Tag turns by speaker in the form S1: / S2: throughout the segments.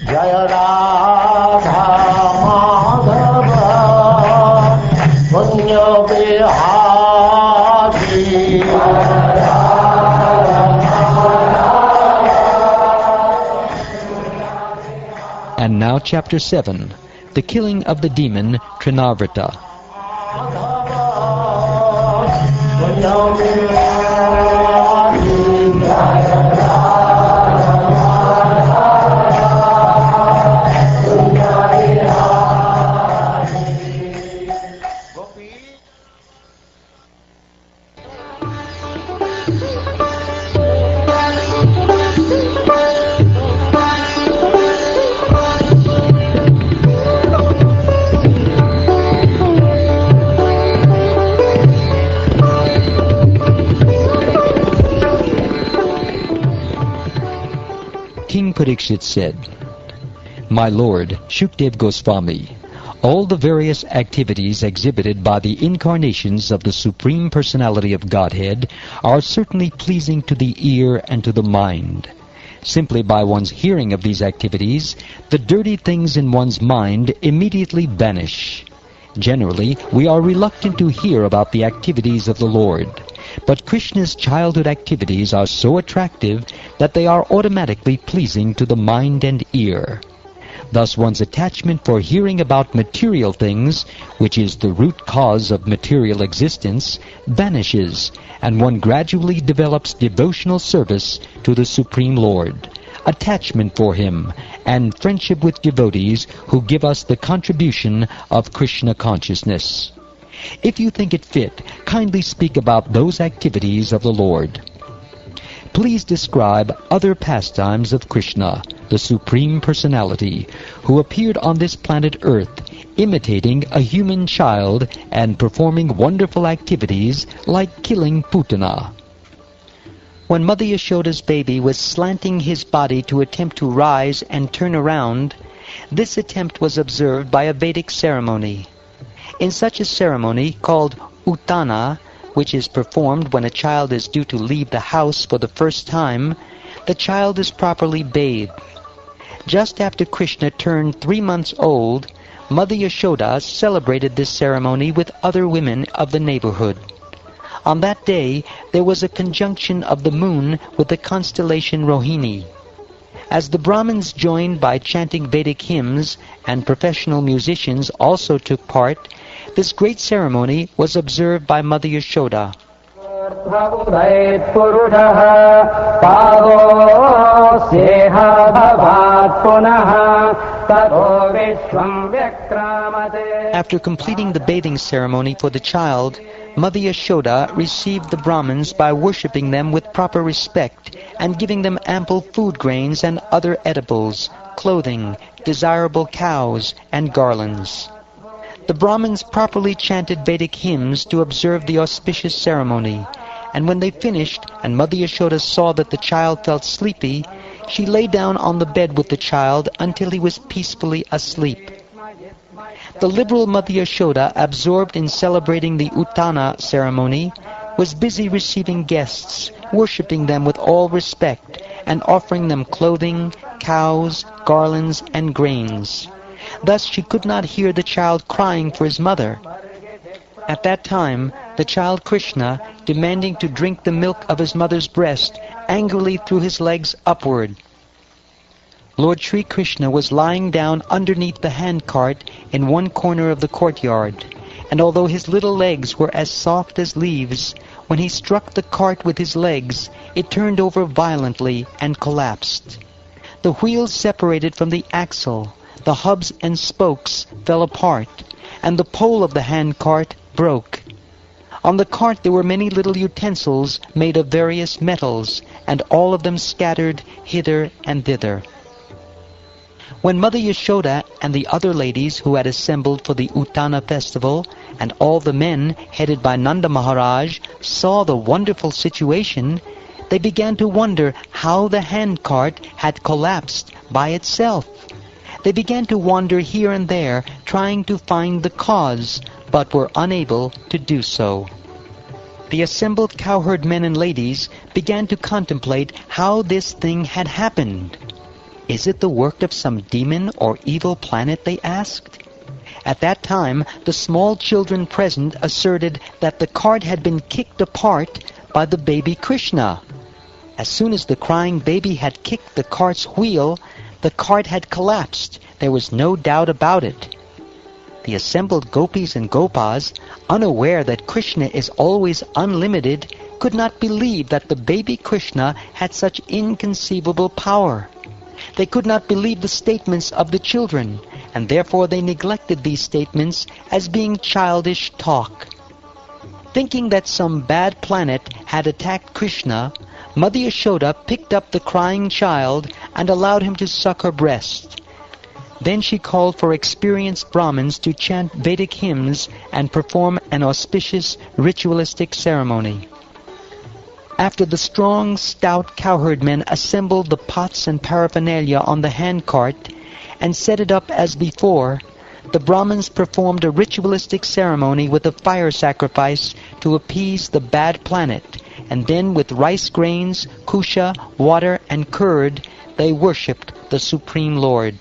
S1: Jaya Radha Madhava Punya Bihari.
S2: And now chapter 7, the killing of the demon Trnavarta. King Parikshit said, "My lord, Shukdev Goswami, all the various activities exhibited by the incarnations of the Supreme Personality of Godhead are certainly pleasing to the ear and to the mind. Simply by one's hearing of these activities, the dirty things in one's mind immediately vanish. Generally, we are reluctant to hear about the activities of the Lord. But Krishna's childhood activities are so attractive that they are automatically pleasing to the mind and ear. Thus one's attachment for hearing about material things, which is the root cause of material existence, vanishes, and one gradually develops devotional service to the Supreme Lord, attachment for Him, and friendship with devotees who give us the contribution of Krishna consciousness. If you think it fit, kindly speak about those activities of the Lord. Please describe other pastimes of Krishna, the Supreme Personality, who appeared on this planet Earth, imitating a human child and performing wonderful activities like killing Putana."
S3: When Mother Yashoda's baby was slanting his body to attempt to rise and turn around, this attempt was observed by a Vedic ceremony. In such a ceremony, called Uttana, which is performed when a child is due to leave the house for the first time, the child is properly bathed. Just after Krishna turned 3 months old, Mother Yashoda celebrated this ceremony with other women of the neighborhood. On that day, there was a conjunction of the moon with the constellation Rohini. As the Brahmins joined by chanting Vedic hymns and professional musicians also took part, this great ceremony was observed by Mother Yashoda. After completing the bathing ceremony for the child, Mother Yashoda received the Brahmins by worshipping them with proper respect and giving them ample food grains and other edibles, clothing, desirable cows, and garlands. The Brahmins properly chanted Vedic hymns to observe the auspicious ceremony, and when they finished and Mother Yashoda saw that the child felt sleepy, she lay down on the bed with the child until he was peacefully asleep. The liberal Mother Yashoda, absorbed in celebrating the Uttana ceremony, was busy receiving guests, worshipping them with all respect, and offering them clothing, cows, garlands, and grains. Thus she could not hear the child crying for his mother. At that time, the child Krishna, demanding to drink the milk of his mother's breast, angrily threw his legs upward. Lord Sri Krishna was lying down underneath the handcart in one corner of the courtyard, and although his little legs were as soft as leaves, when he struck the cart with his legs, it turned over violently and collapsed. The wheels separated from the axle, the hubs and spokes fell apart, and the pole of the handcart broke. On the cart there were many little utensils made of various metals, and all of them scattered hither and thither. When Mother Yashoda and the other ladies who had assembled for the Uttana festival, and all the men headed by Nanda Maharaj, saw the wonderful situation, they began to wonder how the handcart had collapsed by itself. They began to wander here and there, trying to find the cause, but were unable to do so. The assembled cowherd men and ladies began to contemplate how this thing had happened. "Is it the work of some demon or evil planet?" they asked. At that time, the small children present asserted that the cart had been kicked apart by the baby Krishna. As soon as the crying baby had kicked the cart's wheel, the cart had collapsed. There was no doubt about it. The assembled gopis and gopas, unaware that Krishna is always unlimited, could not believe that the baby Krishna had such inconceivable power. They could not believe the statements of the children, and therefore they neglected these statements as being childish talk. Thinking that some bad planet had attacked Krishna, Mother Yashoda picked up the crying child and allowed him to suck her breast. Then she called for experienced Brahmins to chant Vedic hymns and perform an auspicious ritualistic ceremony. After the strong, stout cowherd men assembled the pots and paraphernalia on the handcart and set it up as before, the Brahmins performed a ritualistic ceremony with a fire sacrifice to appease the bad planet, and then with rice grains, kusha, water, and curd, they worshipped the Supreme Lord.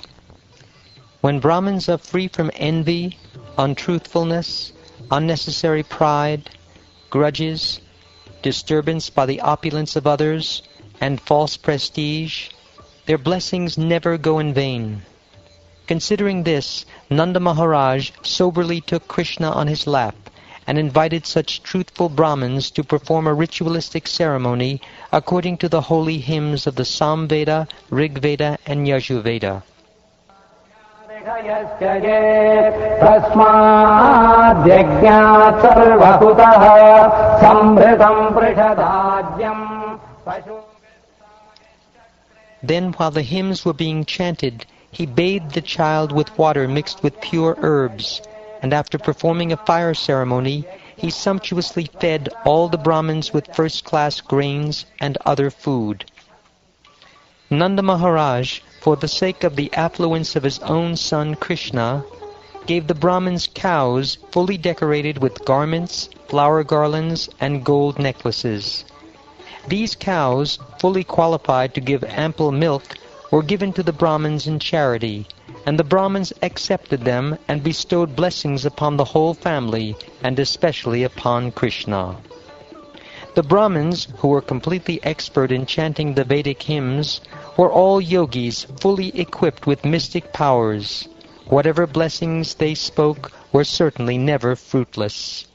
S3: When Brahmins are free from envy, untruthfulness, unnecessary pride, grudges, disturbance by the opulence of others, and false prestige, their blessings never go in vain. Considering this, Nanda Maharaj soberly took Krishna on his lap and invited such truthful Brahmins to perform a ritualistic ceremony according to the holy hymns of the Samveda, Rigveda, and Yajurveda. Then, while the hymns were being chanted, he bathed the child with water mixed with pure herbs, and after performing a fire ceremony, he sumptuously fed all the Brahmins with first-class grains and other food. Nanda Maharaj, for the sake of the affluence of his own son Krishna, gave the Brahmins cows fully decorated with garments, flower garlands, and gold necklaces. These cows, fully qualified to give ample milk, were given to the Brahmins in charity, and the Brahmins accepted them and bestowed blessings upon the whole family, and especially upon Krishna. The Brahmins, who were completely expert in chanting the Vedic hymns, were all yogis fully equipped with mystic powers. Whatever blessings they spoke were certainly never fruitless.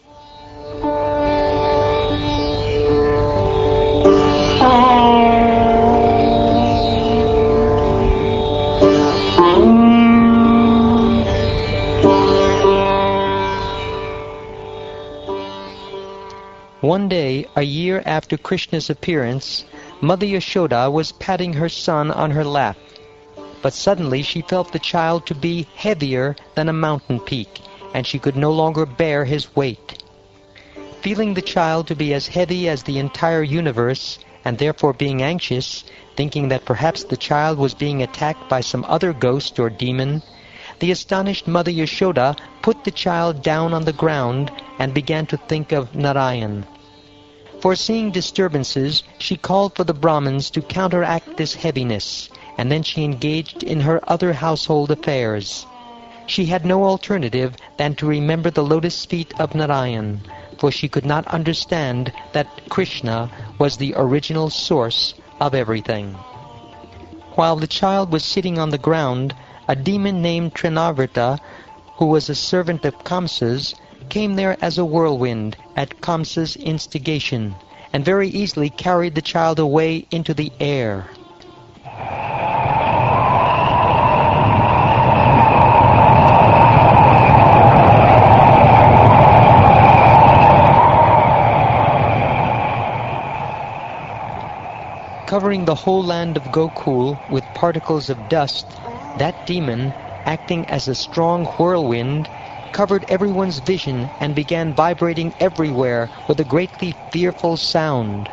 S3: One day, a year after Krishna's appearance, Mother Yashoda was patting her son on her lap. But suddenly she felt the child to be heavier than a mountain peak, and she could no longer bear his weight. Feeling the child to be as heavy as the entire universe, and therefore being anxious, thinking that perhaps the child was being attacked by some other ghost or demon, the astonished Mother Yashoda put the child down on the ground and began to think of Narayan. Foreseeing disturbances, she called for the Brahmins to counteract this heaviness, and then she engaged in her other household affairs. She had no alternative than to remember the lotus feet of Narayan, for she could not understand that Krishna was the original source of everything. While the child was sitting on the ground, a demon named Trnavarta, who was a servant of Kamsa's, came there as a whirlwind at Kamsa's instigation, and very easily carried the child away into the air. Covering the whole land of Gokul with particles of dust, that demon, acting as a strong whirlwind, covered everyone's vision and began vibrating everywhere with a greatly fearful sound.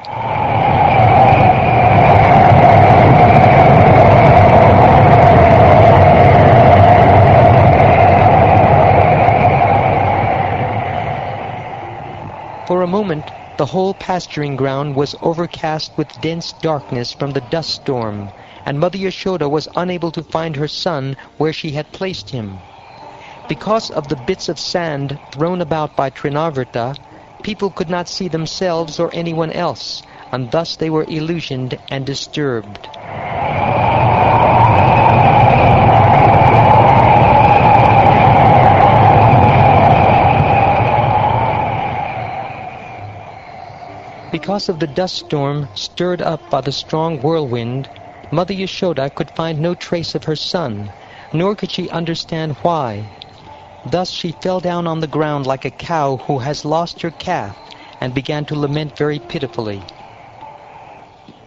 S3: For a moment, the whole pasturing ground was overcast with dense darkness from the dust storm, and Mother Yashoda was unable to find her son where she had placed him. Because of the bits of sand thrown about by Trinavarta, people could not see themselves or anyone else, and thus they were illusioned and disturbed. Because of the dust storm stirred up by the strong whirlwind, Mother Yashoda could find no trace of her son, nor could she understand why. Thus she fell down on the ground like a cow who has lost her calf, and began to lament very pitifully.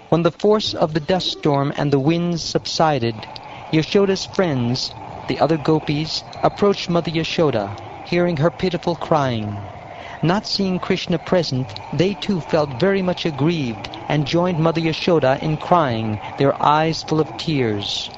S3: When the force of the dust storm and the winds subsided, Yashoda's friends, the other gopis, approached Mother Yashoda, hearing her pitiful crying. Not seeing Krishna present, they too felt very much aggrieved and joined Mother Yashoda in crying, their eyes full of tears.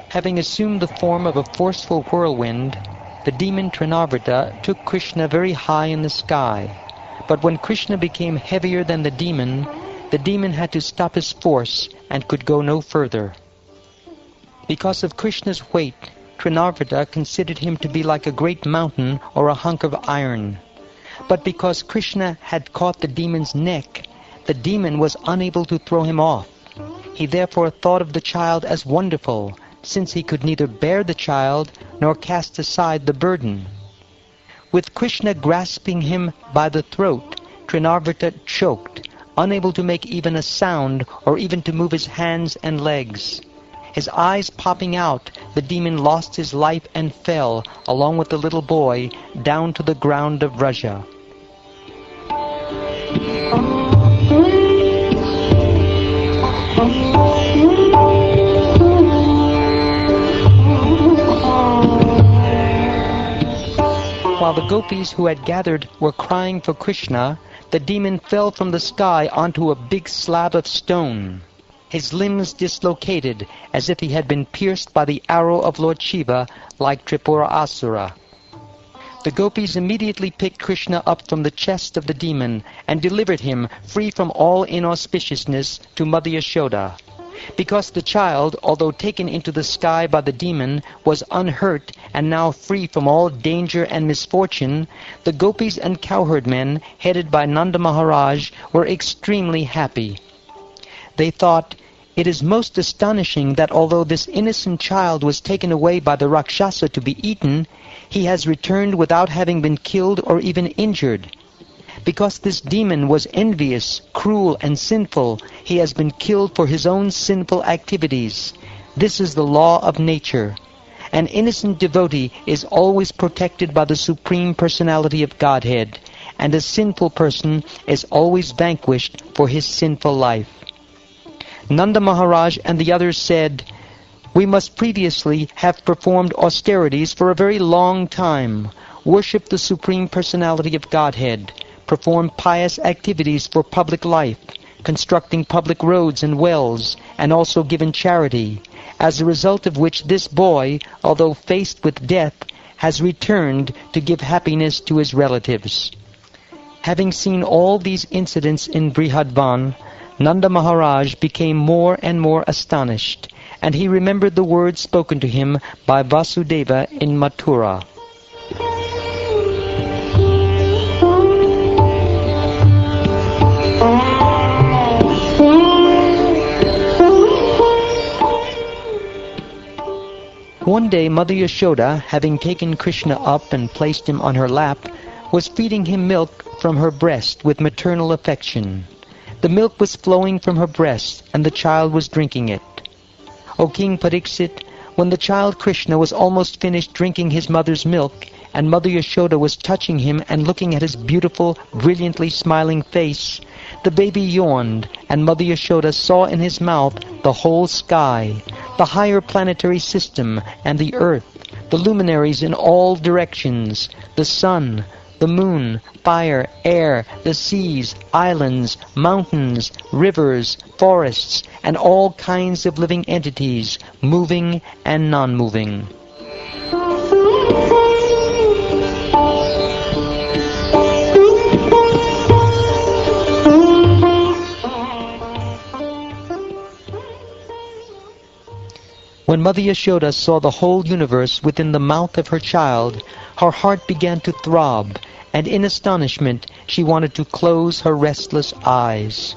S3: Having assumed the form of a forceful whirlwind, the demon Trnavarta took Krishna very high in the sky. But when Krishna became heavier than the demon had to stop his force and could go no further. Because of Krishna's weight, Trinavarta considered him to be like a great mountain or a hunk of iron. But because Krishna had caught the demon's neck, the demon was unable to throw him off. He therefore thought of the child as wonderful, since he could neither bear the child nor cast aside the burden. With Krishna grasping him by the throat, Trinavarta choked, unable to make even a sound or even to move his hands and legs. His eyes popping out, the demon lost his life and fell, along with the little boy, down to the ground of Vraja. While the gopis who had gathered were crying for Krishna, the demon fell from the sky onto a big slab of stone. His limbs dislocated as if he had been pierced by the arrow of Lord Shiva, like Tripura Asura. The gopis immediately picked Krishna up from the chest of the demon and delivered him, free from all inauspiciousness, to Mother Yashoda. Because the child, although taken into the sky by the demon, was unhurt and now free from all danger and misfortune, the gopis and cowherd men, headed by Nanda Maharaj, were extremely happy. They thought, "It is most astonishing that although this innocent child was taken away by the Rakshasa to be eaten, he has returned without having been killed or even injured. Because this demon was envious, cruel, and sinful, he has been killed for his own sinful activities. This is the law of nature. An innocent devotee is always protected by the Supreme Personality of Godhead, and a sinful person is always vanquished for his sinful life." Nanda Maharaj and the others said, "We must previously have performed austerities for a very long time, worshipped the Supreme Personality of Godhead, performed pious activities for public life, constructing public roads and wells, and also given charity, as a result of which this boy, although faced with death, has returned to give happiness to his relatives." Having seen all these incidents in Brihadvan, Nanda Maharaj became more and more astonished, and he remembered the words spoken to him by Vasudeva in Mathura. One day Mother Yashoda, having taken Krishna up and placed him on her lap, was feeding him milk from her breast with maternal affection. The milk was flowing from her breast, and the child was drinking it. O King Pariksit, when the child Krishna was almost finished drinking his mother's milk, and Mother Yashoda was touching him and looking at his beautiful, brilliantly smiling face, the baby yawned, and Mother Yashoda saw in his mouth the whole sky, the higher planetary system and the earth, the luminaries in all directions, the sun, the moon, fire, air, the seas, islands, mountains, rivers, forests, and all kinds of living entities, moving and non-moving. Mother Yashoda saw the whole universe within the mouth of her child, her heart began to throb, and in astonishment she wanted to close her restless eyes.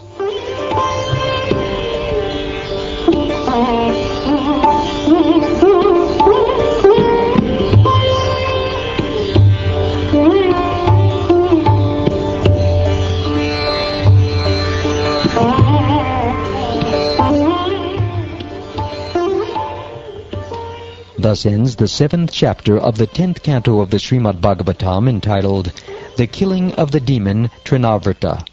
S2: Thus ends the 7th chapter of the 10th canto of the Srimad-Bhagavatam, entitled The Killing of the Demon Trnavarta.